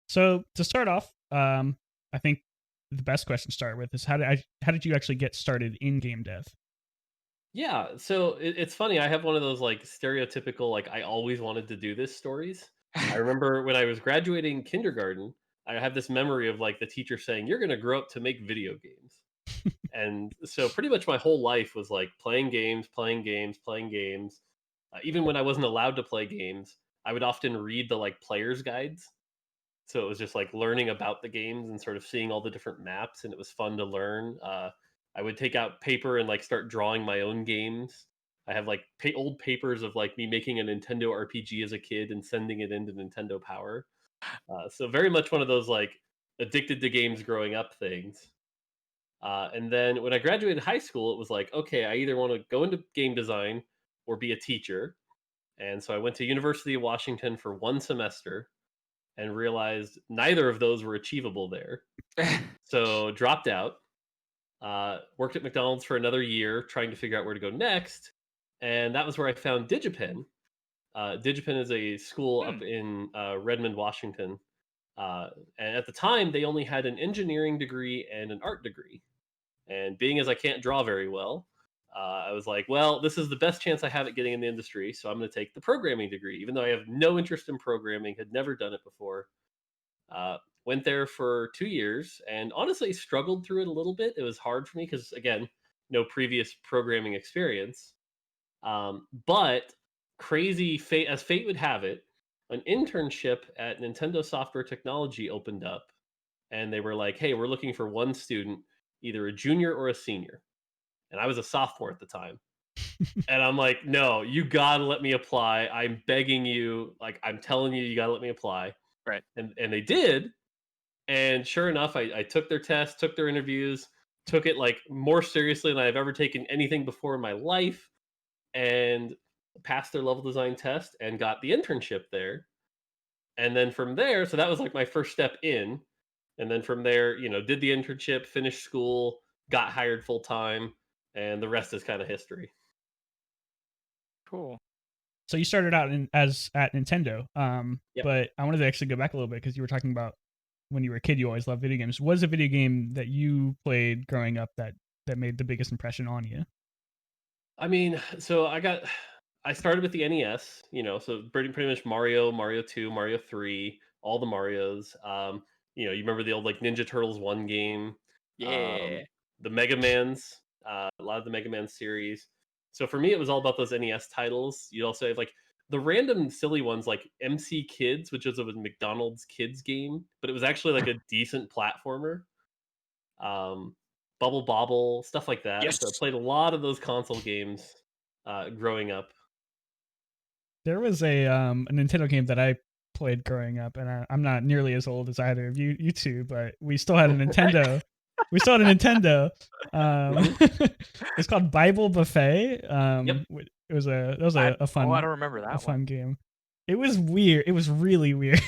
So to start off, I think the best question to start with is how did you actually get started in game dev? Yeah, so it's funny. I have one of those like stereotypical like I always wanted to do this stories. I remember when I was graduating kindergarten, I have this memory of like the teacher saying, "You're going to grow up to make video games." And so pretty much my whole life was like playing games, playing games, playing games. Even when I wasn't allowed to play games, I would often read the like players guides. So it was just like learning about the games and sort of seeing all the different maps, and it was fun to learn. I would take out paper and like start drawing my own games. I have like old papers of like me making a Nintendo RPG as a kid and sending it into Nintendo Power. So very much one of those like addicted to games growing up things. And then when I graduated high school, it was like, okay, I either want to go into game design or be a teacher. And so I went to University of Washington for one semester and realized neither of those were achievable there. So dropped out, worked at McDonald's for another year, trying to figure out where to go next. And that was where I found DigiPen. DigiPen is a school Hmm. up in Redmond, Washington. Uh, and at the time, they only had an engineering degree and an art degree. And being as I can't draw very well, I was like, well, this is the best chance I have at getting in the industry. So I'm going to take the programming degree, even though I have no interest in programming, had never done it before. Went there for 2 years and honestly struggled through it a little bit. It was hard for me because, again, no previous programming experience. But crazy fate, as fate would have it, an internship at Nintendo Software Technology opened up, and they were like, "Hey, we're looking for one student, either a junior or a senior." And I was a sophomore at the time. And I'm like, "No, you gotta let me apply. I'm begging you. Like, I'm telling you, you gotta let me apply." Right. And they did. And sure enough, I took their test, took their interviews, took it like more seriously than I've ever taken anything before in my life, and passed their level design test and got the internship there. And then from there, so that was like my first step in. And then from there, did the internship, finished school, got hired full time, and the rest is kind of history. Cool. So you started out as at Nintendo, Yep. but I wanted to actually go back a little bit because you were talking about when you were a kid, you always loved video games. What is a video game that you played growing up that made the biggest impression on you? I mean, so I started with the NES, so pretty much Mario, Mario 2, Mario 3, all the Marios. You remember the old like Ninja Turtles 1 game, Yeah. um, the Mega Mans, a lot of the Mega Man series. So for me, it was all about those NES titles. You also have like the random silly ones like MC Kids, which was a McDonald's kids game, but it was actually like a decent platformer. Um, Bubble Bobble, stuff like that. So I Yes. played a lot of those console games growing up. There was a Nintendo game that I played growing up, and I'm not nearly as old as either of you two, but we still had a Nintendo. We still had a Nintendo. Mhm. It's called Bible Buffet. Yep. It was I a oh, I fun don't remember that one. game. It was weird. It was really weird.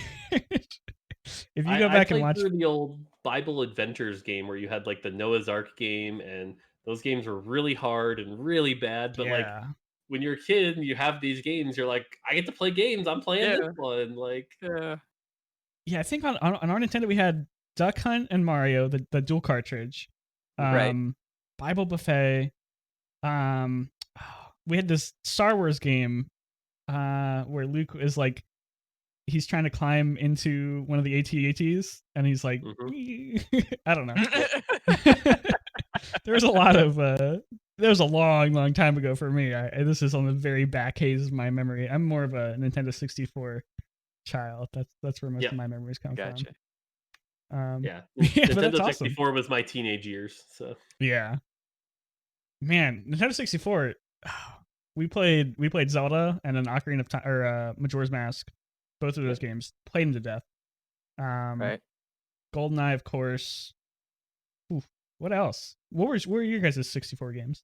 If you go I back and played watch, through the old Bible Adventures game where you had like the Noah's Ark game, and those games were really hard and really bad. But like yeah, when you're a kid and you have these games, you're like, I get to play games. I'm playing this Yeah. one. Like, Yeah. yeah. I think on our Nintendo we had Duck Hunt and Mario, the dual cartridge, mhm. Right. um, Bible Buffet. Um, we had this Star Wars game where Luke is like he's trying to climb into one of the AT-ATs and he's like Mhm. I don't know. Yep. There was a lot of there was a long time ago for me. This is on the very back haze of my memory. I'm more of a Nintendo 64 child. That's where most Yep. of my memories come from. Gotcha. Yeah. Yeah, but that's Nintendo awesome. 64 was my teenage years. So Yeah, man, Nintendo 64. We played Zelda and then Ocarina of Time or Majora's Mask. Both of those yep. games played them to death. Um, Right. GoldenEye, of course. Oof, what else? What were your guys' 64 games?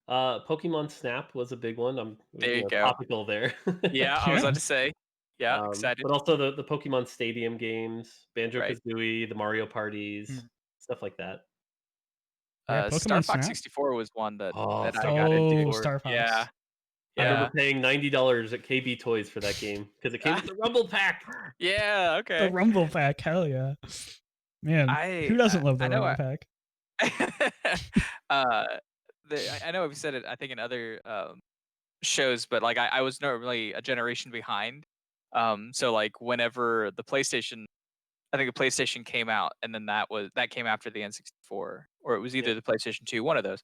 Pokemon Snap was a big one. I'm There you go. topical there. Yeah, I was about Yeah. to say. Yeah, excited. But also the Pokemon Stadium games, Banjo Right. Kazooie, the Mario parties, Mm. stuff like that. Yeah, Star Pokemon Fox Snap. 64 was one that Oh, I Star got Fox Oh, into. 64. Star Yeah. Fox. I remember Yeah. paying $90 at KB Toys for that game because it came with the Rumble Pack. Yeah, The okay. Rumble Pack, hell yeah. Man, who I doesn't love the I know Rumble Pack? uh, I know I've said it, I think, in other, shows, but, like, I was normally a generation behind. So, like, whenever the PlayStation I think the PlayStation came out, and then that came after the N64, or it was Yeah, either the PlayStation 2, one of those.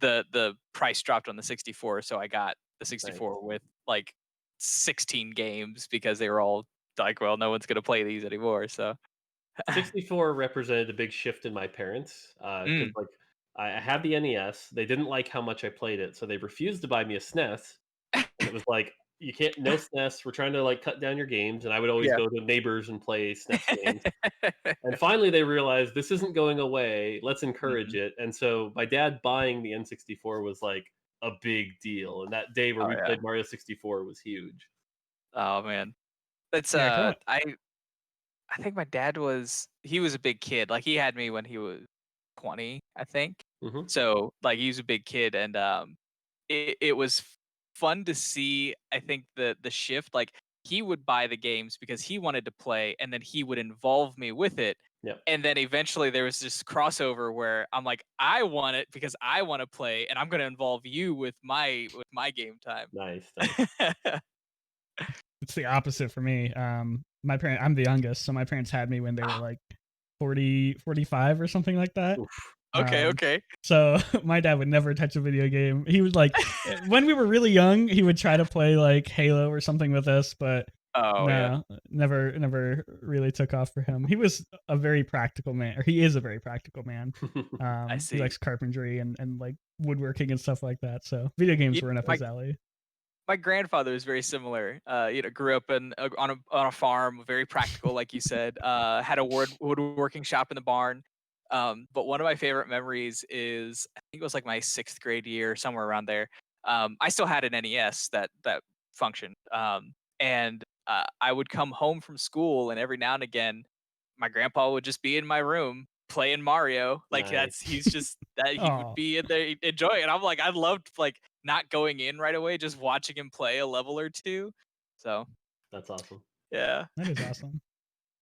The price dropped on the 64, so I got the nice. 64 with, like, 16 games because they were all like, "Well, no one's gonna play these anymore," so 64 represented a big shift in my parents because Mm. like I had the NES. They didn't like how much I played it, so they refused to buy me a SNES. And it was like, you can't, no SNES. We're trying to like cut down your games, and I would always Yeah. go to neighbors and play SNES games. And finally, they realized this isn't going away. Let's encourage Mhm. it. And so my dad buying the N64 was like a big deal. And that day where Oh, we yeah. played Mario 64 was huge. Oh, man. It's, Yeah, growing I think my dad he was a big kid, like, he had me when he was 20, I think. Hmm. So, like, he was a big kid, and, it was fun to see, I think, the shift, like, he would buy the games because he wanted to play, and then he would involve me with it, Yep. and then eventually there was this crossover where I'm like, "I want it because I wanna play, and I'm gonna involve you with my game time." Nice, nice. it's the opposite for me. I'm the youngest, so my parents had me when they were Ah, like 40, 45 or something like that. Oof. okay, Um, okay. so my dad would never touch a video game. He would like when we were really young, he would try to play like Halo or something with us, but Oh, yeah. no, never really took off for him. He was a very practical man, or he is a very practical man. I He see. likes carpentry and like woodworking and stuff like that. So video games You weren't up my his alley. My grandfather is very similar. Grew up on a farm, very practical, like you said. Had a woodworking shop in the barn. But one of my favorite memories is, I think it was like my 6th grade year, somewhere around there. I still had an NES that functioned, and I would come home from school, and every now and again, my grandpa would just be in my room playing Mario. Like, Nice. he's just that he would Oh, be in there enjoying it. I'm like, I loved, like, not going in right away, just watching him play a level or 2. So, That's awesome. yeah. that is awesome.